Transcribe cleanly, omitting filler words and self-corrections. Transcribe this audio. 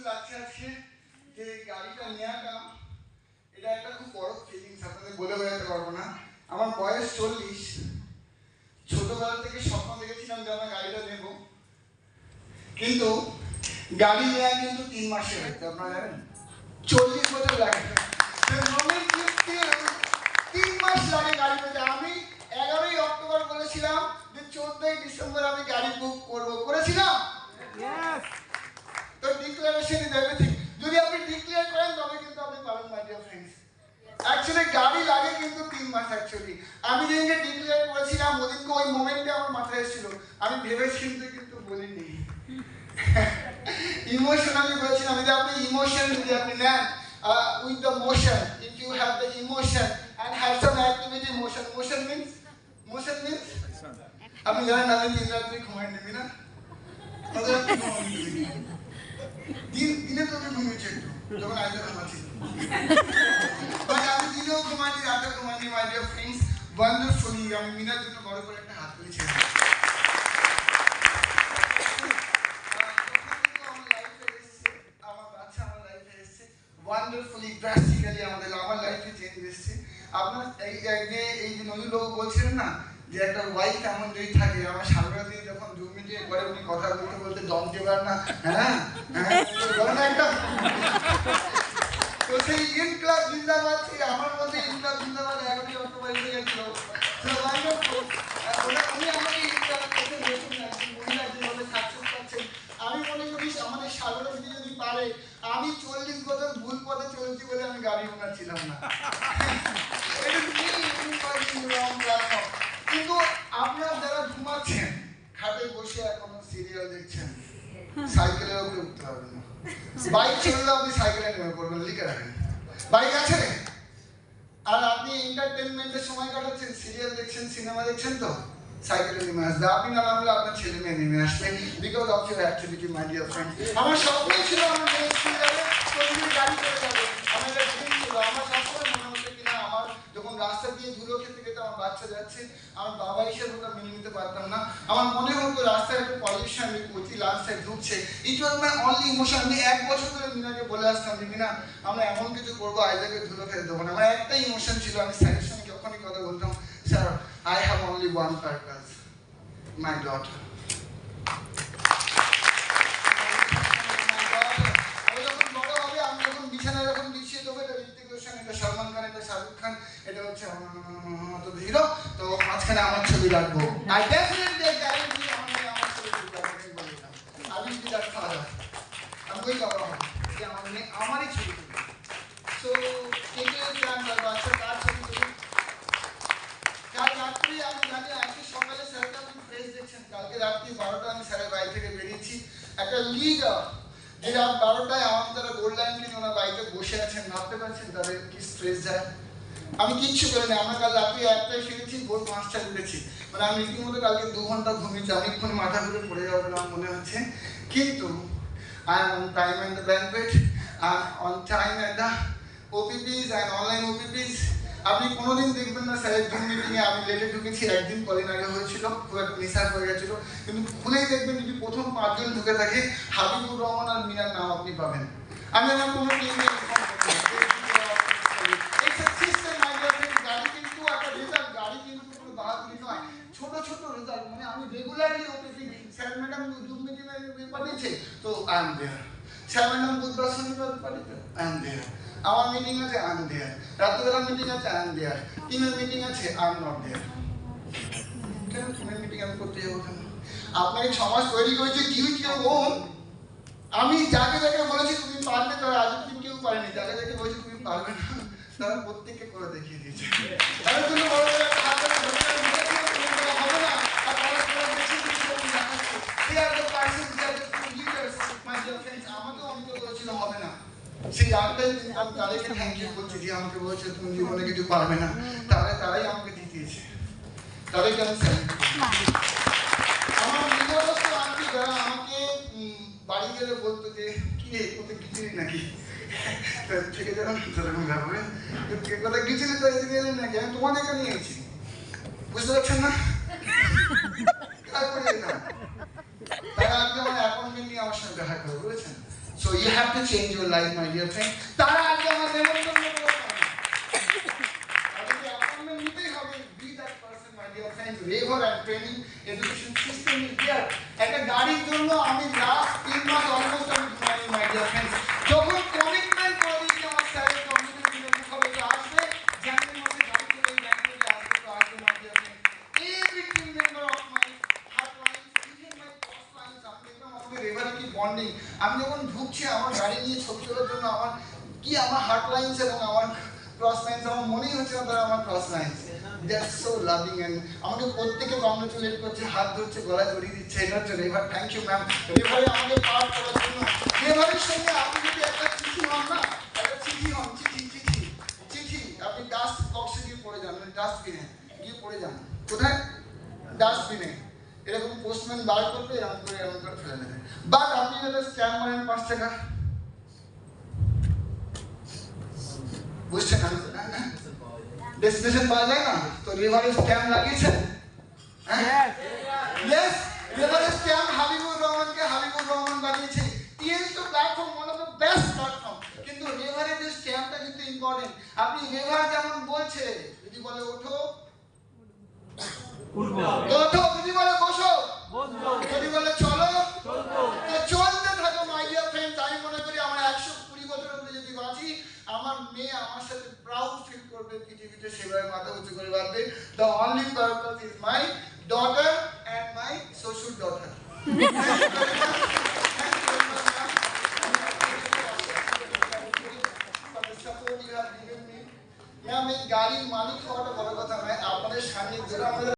লাগছে আজকে যে গাড়িটা নেওয়াটা এটা একটা খুব বড় ফিলিংস, আপনাদের বলে বোঝাতে পারবো না। আমার বয়স 40, ছোটবেলা থেকে স্বপ্ন দেখেছিলাম যে আমরা গাড়িটা নেব, কিন্তু গাড়ি নেওয়া কিন্তু 3 মাসে হয়েছে, আপনারা জানেন 40 বছর লাগে। 3 মাস লাগে গাড়ি পেতে। আমি 11ই অক্টোবর বলেছিলাম যে 14ই ডিসেম্বর আমি গাড়ি বুক করবো, করেছিলাম। তো ডিক্লারেশন ইজ এভরিথিং। যদি আপনি ডিক্লেয়ার করেন তবে কিন্তু আপনি পাবেন মাই ডিয়ার ফ্রেন্ডস। অ্যাকচুয়ালি গাড়ি লাগে কিন্তু 3 মাস অ্যাকচুয়ালি। আমি যেদিনকে ডিক্লেয়ার করেছিলাম ওদিনকে ওই মোমেন্টে আমার মাথায় এসেছিল, আমি ভেবেছিলাম কিন্তু বলিনি, ইমোশনালি বলেছিলাম। যদি আপনি ইমোশন যদি আপনি নেন with the motion, if you have the emotion and have some activity, motion means আপনি জানেন আমি 3 রাত্রি ঘুমাই নিবি না, দিনে তো আমি ঘুমিয়েছি একটু যখন আইজা ঘুমাচ্ছি, আমি দিনেও ঘুমাইনি রাতে ঘুমাইনি। মাই ডিয়ার ফ্রেন্ডস, ওয়ান্ডারফুলি আমি মিনার জন্য বড় করে একটা হাত তুলেছি। ওয়ান্ডারফুলি ড্রাস্টিক্যালি আমার লাইফে চেঞ্জ এসেছে। আপনার এই যে নজরুলবাবু বলছিলেন না যে একটা ওয়াইফ এমন যদি থাকে, আমার সামনে দিয়ে যখন জুম মিটিয়ে করে উনি কথা বলতে বলতে দম দেবার না, হ্যাঁ একটা তো সেই ইনক্লাব জিন্দাবাদ, সেই আমার মধ্যে ইনক্লাব জিন্দাবাদ 11ই অক্টোবর এসে গেছিল। উনি আমাকে ইনক্লাব করতে নতুন একজন মহিলা যেভাবে সাকসেস পাচ্ছেন, আমি মনে করি আমাদের সাগর যদি পারে। আমি 40 বছর ভুল পথে চলেছি বলে আমি গাড়ি ওনার ছিলাম না, কিন্তু আপনারা যারা ঘুমাচ্ছেন খাটে বসে এখনো সিরিয়াল দেখছেন, সাইকেলের উপরে উঠতে পারবেন না। বাইক চললে আপনি সাইকেলে নেমে পড়বেন, লিখে রাখেন বাইক আছে। আর আপনি এন্টারটেনমেন্টের সময় কাটাচ্ছেন, সিরিয়াল দেখছেন, সিনেমা দেখছেন, তো সাইকেলে নেমে আসবে। আপনি না নামলে আপনার ছেলে মেয়ে নেমে আসবে, because of your activity my dear friend. আমার স্বপ্নই ছিল আমার মেয়ে স্কুল যাবে, গাড়ি করে যাবে, আমার একটা ড্রিম ছিল। আমার সবসময় মনে হচ্ছে কিনা আমার যখন রাস্তা দিয়ে ধুলো খেতে খেতে আমার বাচ্চা যাচ্ছে, আমার বাবা হিসেবে ওটা মেনে নিতে পারতাম না। আমার মনে হতো রাস্তায় একটা পলিউশন প্রতি রাস্তায় ঢুকছে। ইট ওয়াজ মাই অনলি ইমোশন। আমি 1 বছর ধরে মিনাকে বলে আসতাম যে মিনা আমরা এমন কিছু করবো আইজাকে ধুলো খেতে দেবো না। আমার একটাই ইমোশন ছিল। আমি স্যারের সঙ্গে যখনই কথা বলতাম, sir I have only one purpose, my daughter. আমি যখন বড় হবে, আমি যখন বিছানায় যখন বিছিয়ে দেবো, এটা ঋত্বিক রোশন, এটা সলমান খান, এটা শাহরুখ খান, এটা হচ্ছে তো হিরো, তো মাঝখানে আমার ছবি রাখবো। I definitely guarantee আমার ছবি রাখবো। আমি যদি তার ফাদার, আমি ওই বাবা হবো যে আমার মেয়ে আমারই ছবি তুলবে। সো কে চান তার বাচ্চা কার ছবি তুলবে? কাল রাত্রি আমি জানি আজকে সকালে স্যারকে আপনি ফ্রেশ দেখছেন, কালকে রাত্রি 12টা আমি স্যারের বাড়ি থেকে বেরিয়েছি। একটা লিডার যে রাত 12টায় আমার দ্বারা গোল্ড লাইন কিনে ওনার বাড়িতে বসে আছেন, ভাবতে পারছেন তাদের কি স্ট্রেস যায়। আমি কিচ্ছু করি না, আমরা কাল রাত্রি 1টায় ফিরেছি, ভোর 5টায় উঠেছি। মানে আমি রীতিমতো কালকে 2 ঘন্টা ঘুমিয়েছি। আমি এক্ষুনি মাথা ঘুরে পড়ে যাবো বলে আমার মনে হচ্ছে, কিন্তু I am on time at the banquet, I am on time at the OPPs and online OPPs. আপনি কোনোদিন দেখবেন না স্যারের জুম মিটিংয়ে আমি লেটে ঢুকেছি। একদিন কদিন আগে হয়েছিল, খুব একটা মিসআপ হয়ে গেছিল, কিন্তু খুলেই দেখবেন যদি প্রথম 5 জন ঢুকে থাকে হাবিবুর রহমান আর মিনার নাম আপনি পাবেন। আমি আমার কোনো টিমে গাড়ি কিন্তু একটা রেজাল্ট, গাড়ি কিন্তু কোনো বাহাদুরি নয়, ছোট ছোট রেজাল্ট। মানে আমি regularly OTP, sir madam zoom মিটিংয়ে পাঠিয়েছে তো I am there, sir madam বুধবার শনিবার পাঠিয়েছে আই এম দেয়ার, আমার মিটিং আছে আই এম দেয়ার, রাত্রিবেলা মিটিং আছে আই এম দেয়ার, টিমের মিটিং আছে আই এম নট দেয়ার। কেন টিমের মিটিং আমি করতে যাবো কেন? আপনাকে সমাজ তৈরি করেছে কেউ আমি যাকে যাকে বলেছি তুমি পারবে, তারা আজ অব্দি কেউ পারেনি। যাকে যাকে বলেছি তুমি পারবে না, তারা প্রত্যেককে করে দেখিয়ে দিয়েছে। তার জন্য বড় বড় একটা হাত ধরে হবে না, আর তারা করে দেখিয়ে দিয়েছে এবং দেখাচ্ছে। They are the persons, they are the true leaders, my dear friends. আমাকেও অনেকে বলেছিল হবে না, সেই রাতটাই আমি তাদেরকে থ্যাংক ইউ করছি যে আমাকে বলেছে তুমি জীবনে কিছু পারবে না, তারাই আমাকে জিতিয়েছে, তাদেরকে আমি স্যালুট করি। আমার নিকটস্থ আন্টি যারা আমাকে বাড়ি গেলে বলতো যে কি রে কোথায় গিয়েছিলি নাকি, থেকে যাবেন সেরকম ব্যাপারে কোথায় গিয়েছিলি তো এদিকে এলেন নাকি, আমি তোমাদেরকে নিয়ে গেছি, বুঝতে পারছেন না? তারপরে তারা আজকে আমার অ্যাপয়েন্টমেন্ট নিয়ে আমার সঙ্গে দেখা করে বলেছেন। So you have to change your life, my dear friend. তারা আজকে আমার নেমন্তন্ন করতে পারে না। তাদেরকে appointment নিতেই হবে। Be that person, my dear friend. Labor and training education system is there. একটা গাড়ির জন্য আমি last 3 মাস almost আমি ঘুমাইনি, my dear friends. যখন commitment করে দিয়েছি আমার স্যারের commitment দিলে মুখাবে তো আসবে, জানুয়ারি মাসে গাড়ি করে এই ব্যাংকে আসবে তো আসবে, my dear friend. Every team member of my hotlines, even my cross lines, আমি দেখলাম আমাদের রেভারে কি বন্ডিং। আমি যখন ঢুকছি আমার গাড়ি নিয়ে ছবি তোলার জন্য আমার হার্ট লাইন্স এবং আমার ক্রস লাইন্স আমার মনেই হচ্ছে না তারা আমার cross lines. They are so loving and আমাকে প্রত্যেকে কংগ্রেচুলেট করছে, হাত ধরছে, গলা জড়িয়ে দিচ্ছে। এটা হচ্ছে রেভার। থ্যাংক ইউ ম্যাম, রেভারে আমাকে পার করার জন্য। রেভারের সঙ্গে আপনি যদি একটা চিঠি হন না, একটা চিঠি হন, চিঠি আপনি ডাস্ট বক্সে গিয়ে পড়ে যান, ডাস্টবিনে গিয়ে পড়ে যান। কোথায়? ডাস্টবিনে। এরকম পোস্টম্যান বার করবে, এরকম করে ফেলে দেবে। বাট আপনি যদি স্ট্যাম্প মারেন 5 টাকা, বুঝছেন না? ডেস্টিনেশন পাওয়া যায় না, তো রেভারে স্ট্যাম্প লাগিয়েছেন? হ্যাঁ, ইয়েস, রেভারে স্ট্যাম্প হাবিবুর রহমান বানিয়েছে। টিএনএস তো platform, one of the best platform, কিন্তু রেভারে যে স্ট্যাম্পটা কিন্তু ইম্পর্টেন্ট। আপনি রেভার যেমন বলছে, যদি বলে ওঠো উঠবো, যদি বলে বসো বসবো, যদি বলে চলো চলবো, তো চলতে থাকো মাই ডিয়ার ফ্রেন্ডস। আমি মনে করি আমরা 120 বছর অবধি যদি বাঁচি, আমার মেয়ে আমার সাথে প্রাউড ফিল করবে, পৃথিবীতে সেভাবে মাথা উঁচু করে বাঁচবে। The only purpose is my daughter and my শ্বশুর ডটার। আমি গাড়ির মালিক হওয়াটা বড় কথা নয়, আপনাদের সান্নিধ্যে আমাদের